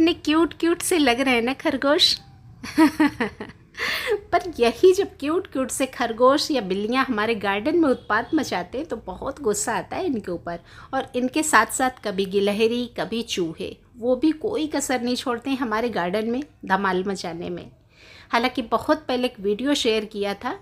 कितने cute cute से लग रहे हैं ना खरगोश। पर यही जब क्यूट क्यूट से खरगोश या बिल्लियाँ हमारे गार्डन में उत्पात मचाते हैं तो बहुत गुस्सा आता है इनके ऊपर। और इनके साथ साथ कभी गिलहरी कभी चूहे, वो भी कोई कसर नहीं छोड़ते हैं हमारे गार्डन में धमाल मचाने में। हालांकि बहुत पहले एक वीडियो शेयर किया था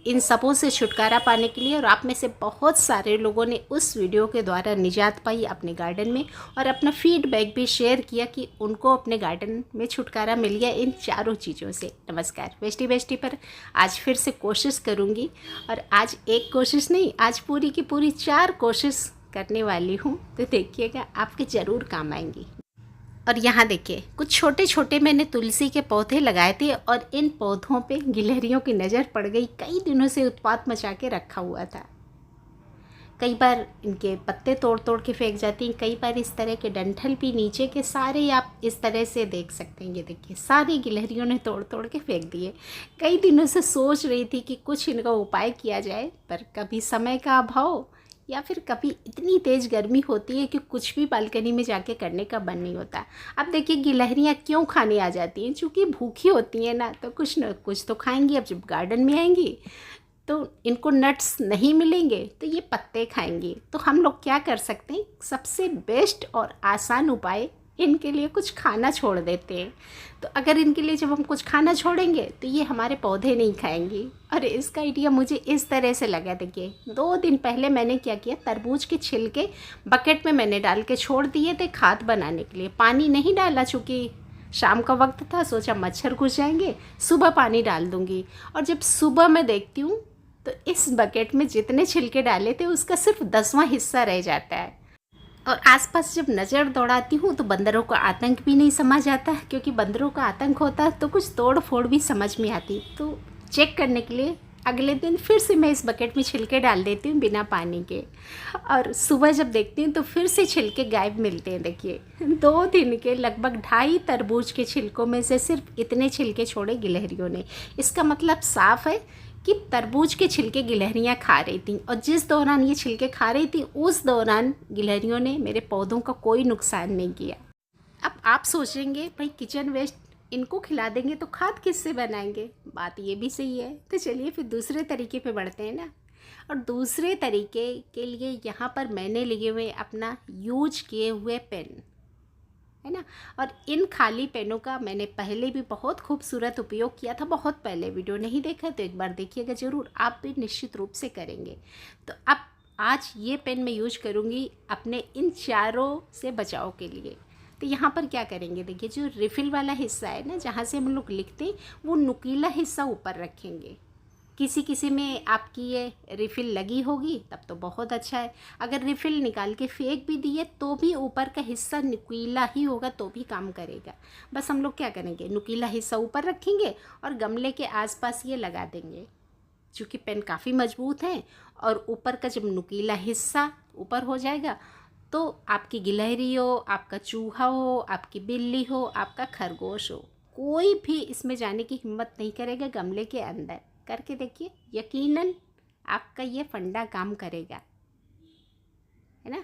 इन सबों से छुटकारा पाने के लिए, और आप में से बहुत सारे लोगों ने उस वीडियो के द्वारा निजात पाई अपने गार्डन में, और अपना फीडबैक भी शेयर किया कि उनको अपने गार्डन में छुटकारा मिल गया इन चारों चीज़ों से। नमस्कार बेस्टी बेस्टी पर आज फिर से कोशिश करूँगी, और आज एक कोशिश नहीं, आज पूरी की पूरी 4 कोशिश करने वाली हूँ। तो देखिएगा आपके ज़रूर काम आएंगी। और यहाँ देखिए कुछ छोटे छोटे मैंने तुलसी के पौधे लगाए थे, और इन पौधों पे गिलहरियों की नज़र पड़ गई। कई दिनों से उत्पात मचा के रखा हुआ था। कई बार इनके पत्ते तोड़ तोड़ के फेंक जाती हैं, कई बार इस तरह के डंठल भी नीचे के सारे आप इस तरह से देख सकते हैं। ये देखिए सारी गिलहरियों ने तोड़ तोड़ के फेंक दिए। कई दिनों से सोच रही थी कि कुछ इनका उपाय किया जाए, पर कभी समय का अभाव या फिर कभी इतनी तेज़ गर्मी होती है कि कुछ भी बालकनी में जाके करने का मन नहीं होता। अब देखिए गिलहरियाँ क्यों खाने आ जाती हैं, चूँकि भूखी होती हैं ना, तो कुछ न कुछ तो खाएंगी। अब जब गार्डन में आएंगी तो इनको नट्स नहीं मिलेंगे तो ये पत्ते खाएंगी। तो हम लोग क्या कर सकते हैं, सबसे बेस्ट और आसान उपाय इनके लिए कुछ खाना छोड़ देते हैं। तो अगर इनके लिए जब हम कुछ खाना छोड़ेंगे तो ये हमारे पौधे नहीं खाएंगी। और इसका आइडिया मुझे इस तरह से लगा। देखिए 2 दिन पहले मैंने क्या किया, तरबूज के छिलके बकेट में मैंने डाल के छोड़ दिए थे खाद बनाने के लिए। पानी नहीं डाला, चूँकि शाम का वक्त था, सोचा मच्छर घुस जाएंगे, सुबह पानी डाल दूँगी। और जब सुबह मैं देखती हूँ तो इस बकेट में जितने छिलके डाले थे उसका सिर्फ 10वां हिस्सा रह जाता है। और आसपास जब नज़र दौड़ाती हूँ तो बंदरों का आतंक भी नहीं समझ आता है, क्योंकि बंदरों का आतंक होता है तो कुछ तोड़ फोड़ भी समझ में आती। तो चेक करने के लिए अगले दिन फिर से मैं इस बकेट में छिलके डाल देती हूँ बिना पानी के, और सुबह जब देखती हूँ तो फिर से छिलके गायब मिलते हैं। देखिए 2 दिन के लगभग 2.5 तरबूज के छिलकों में से सिर्फ इतने छिलके छोड़े गिलहरियों ने। इसका मतलब साफ है कि तरबूज के छिलके गिलहरियाँ खा रही थी, और जिस दौरान ये छिलके खा रही थी उस दौरान गिलहरियों ने मेरे पौधों का कोई नुकसान नहीं किया। अब आप सोचेंगे भाई किचन वेस्ट इनको खिला देंगे तो खाद किससे बनाएंगे, बात ये भी सही है। तो चलिए फिर दूसरे तरीके पे बढ़ते हैं ना। और दूसरे तरीके के लिए यहाँ पर मैंने लिए हुए अपना यूज किए हुए पेन है ना। और इन खाली पेनों का मैंने पहले भी बहुत खूबसूरत उपयोग किया था। बहुत पहले वीडियो नहीं देखा तो एक बार देखिएगा ज़रूर, आप भी निश्चित रूप से करेंगे। तो अब आज ये पेन मैं यूज करूँगी अपने इन चारों से बचाव के लिए। तो यहाँ पर क्या करेंगे, देखिए जो रिफ़िल वाला हिस्सा है ना, जहाँ से हम लोग लिखते हैं, वो नुकीला हिस्सा ऊपर रखेंगे। किसी किसी में आपकी ये रिफ़िल लगी होगी तब तो बहुत अच्छा है। अगर रिफ़िल निकाल के फेंक भी दिए तो भी ऊपर का हिस्सा नुकीला ही होगा तो भी काम करेगा। बस हम लोग क्या करेंगे, नुकीला हिस्सा ऊपर रखेंगे और गमले के आसपास ये लगा देंगे। चूँकि पेन काफ़ी मजबूत है, और ऊपर का जब नुकीला हिस्सा ऊपर हो जाएगा तो आपकी गिलहरी हो, आपका चूहा हो, आपकी बिल्ली हो, आपका खरगोश हो, कोई भी इसमें जाने की हिम्मत नहीं करेगा गमले के अंदर। करके देखिए, यकीनन आपका ये फंडा काम करेगा, है ना।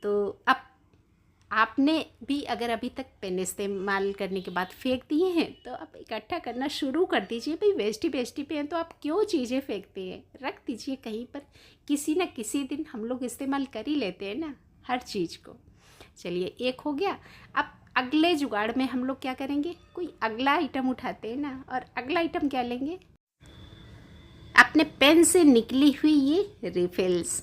तो अब आपने भी अगर अभी तक पेन इस्तेमाल करने के बाद फेंक दिए हैं तो आप इकट्ठा करना शुरू कर दीजिए। भाई वेस्टी बेस्टी पे हैं तो आप क्यों चीज़ें फेंकते हैं, रख दीजिए कहीं पर। किसी न किसी दिन हम लोग इस्तेमाल कर ही लेते हैं ना हर चीज़ को। चलिए एक हो गया। अब अगले जुगाड़ में हम लोग क्या करेंगे, कोई अगला आइटम उठाते हैं ना, और अगला आइटम क्या लेंगे, अपने पेन से निकली हुई ये रिफिल्स।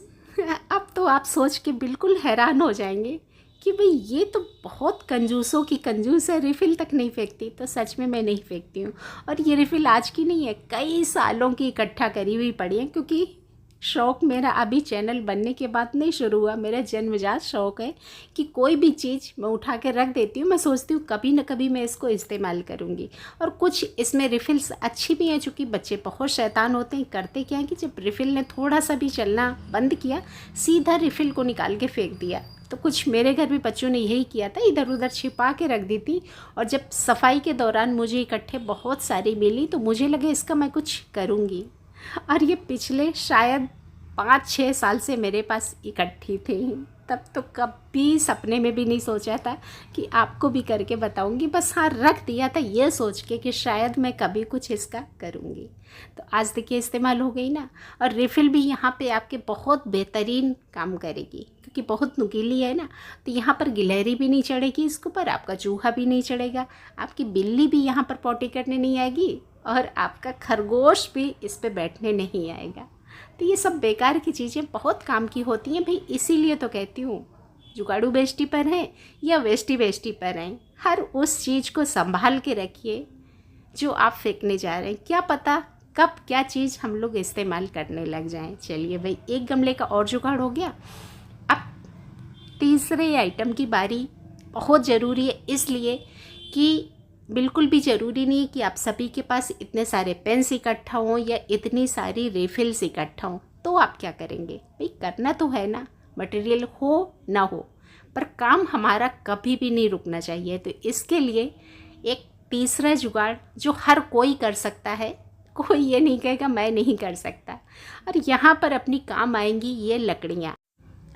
अब तो आप सोच के बिल्कुल हैरान हो जाएंगे कि भाई ये तो बहुत कंजूसों की कंजूस है, रिफ़िल तक नहीं फेंकती। तो सच में मैं नहीं फेंकती हूँ, और ये रिफ़िल आज की नहीं है, कई सालों की इकट्ठा करी हुई पड़ी है। क्योंकि शौक़ मेरा अभी चैनल बनने के बाद नहीं शुरू हुआ, मेरा जन्मजात शौक़ है कि कोई भी चीज़ मैं उठा के रख देती हूँ। मैं सोचती हूँ कभी न कभी मैं इसको इस्तेमाल करूँगी। और कुछ इसमें रिफ़िल्स अच्छी भी हैं, चूँकि बच्चे बहुत शैतान होते हैं। करते क्या है कि जब रिफ़िल ने थोड़ा सा भी चलना बंद किया, सीधा रिफ़िल को निकाल के फेंक दिया। तो कुछ मेरे घर भी बच्चों ने यही किया था, इधर उधर छिपा के रख दी थी। और जब सफाई के दौरान मुझे इकट्ठे बहुत सारी मिली तो मुझे लगे इसका मैं कुछ करूँगी। और ये पिछले शायद 5-6 साल से मेरे पास इकट्ठी थी। तब तो कभी सपने में भी नहीं सोचा था कि आपको भी करके बताऊंगी। बस हाँ, रख दिया था ये सोच के कि शायद मैं कभी कुछ इसका करूंगी। तो आज देखिए इस्तेमाल हो गई ना। और रिफ़िल भी यहाँ पे आपके बहुत बेहतरीन काम करेगी, क्योंकि बहुत नुकीली है ना, तो यहाँ पर गिलहरी भी नहीं चढ़ेगी इसके ऊपर, आपका चूहा भी नहीं चढ़ेगा, आपकी बिल्ली भी यहाँ पर पॉटी करने नहीं आएगी, और आपका खरगोश भी इस पर बैठने नहीं आएगा। तो ये सब बेकार की चीज़ें बहुत काम की होती हैं भाई। इसीलिए तो कहती हूँ, जुगाड़ू बेस्टी पर हैं या वेस्टी बेस्टी पर हैं, हर उस चीज़ को संभाल के रखिए जो आप फेंकने जा रहे हैं। क्या पता कब क्या चीज़ हम लोग इस्तेमाल करने लग जाएं। चलिए भाई, एक गमले का और जुगाड़ हो गया। अब तीसरे आइटम की बारी बहुत ज़रूरी है, इसलिए कि बिल्कुल भी ज़रूरी नहीं है कि आप सभी के पास इतने सारे पेन्स इकट्ठा हों या इतनी सारी रिफ़िल्स इकट्ठा हों। तो आप क्या करेंगे भाई, करना तो है ना, मटेरियल हो ना हो, पर काम हमारा कभी भी नहीं रुकना चाहिए। तो इसके लिए एक तीसरा जुगाड़ जो हर कोई कर सकता है, कोई ये नहीं कहेगा मैं नहीं कर सकता, और यहाँ पर अपनी काम आएंगी ये लकड़ियाँ।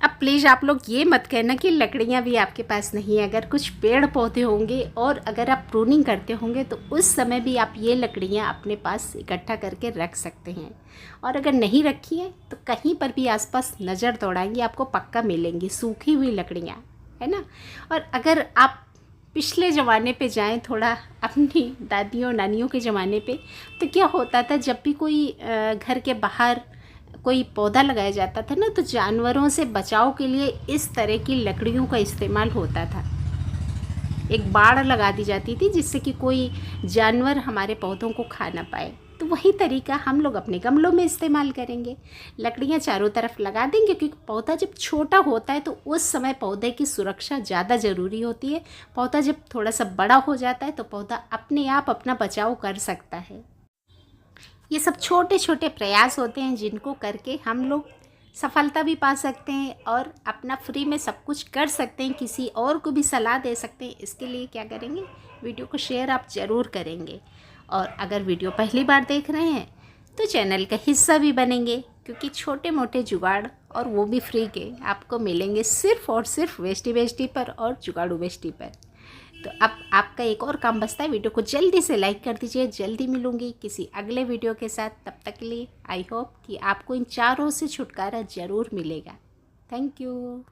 अब प्लीज़ आप लोग ये मत कहना कि लकड़ियाँ भी आपके पास नहीं है। अगर कुछ पेड़ पौधे होंगे और अगर आप प्रूनिंग करते होंगे तो उस समय भी आप ये लकड़ियाँ अपने पास इकट्ठा करके रख सकते हैं। और अगर नहीं रखी है तो कहीं पर भी आसपास नज़र दौड़ाएंगे, आपको पक्का मिलेंगी सूखी हुई लकड़ियाँ, है ना। और अगर आप पिछले ज़माने पे जाएं, थोड़ा अपनी दादियों नानियों के ज़माने पे, तो क्या होता था, जब भी कोई घर के बाहर कोई पौधा लगाया जाता था ना, तो जानवरों से बचाव के लिए इस तरह की लकड़ियों का इस्तेमाल होता था। एक बाड़ लगा दी जाती थी जिससे कि कोई जानवर हमारे पौधों को खा ना पाए। तो वही तरीका हम लोग अपने गमलों में इस्तेमाल करेंगे। लकड़ियाँ चारों तरफ लगा देंगे, क्योंकि पौधा जब छोटा होता है तो उस समय पौधे की सुरक्षा ज़्यादा ज़रूरी होती है। पौधा जब थोड़ा सा बड़ा हो जाता है तो पौधा अपने आप अपना बचाव कर सकता है। ये सब छोटे छोटे प्रयास होते हैं जिनको करके हम लोग सफलता भी पा सकते हैं और अपना फ्री में सब कुछ कर सकते हैं, किसी और को भी सलाह दे सकते हैं। इसके लिए क्या करेंगे, वीडियो को शेयर आप ज़रूर करेंगे, और अगर वीडियो पहली बार देख रहे हैं तो चैनल का हिस्सा भी बनेंगे, क्योंकि छोटे मोटे जुगाड़ और वो भी फ्री के आपको मिलेंगे सिर्फ़ और सिर्फ वेस्टी बेस्टी पर और जुगाड़ू बेस्टी पर। तो अब आपका एक और काम बचता है, वीडियो को जल्दी से लाइक कर दीजिए। जल्दी मिलूंगी किसी अगले वीडियो के साथ, तब तक के लिए आई होप कि आपको इन चारों से छुटकारा ज़रूर मिलेगा। Thank you.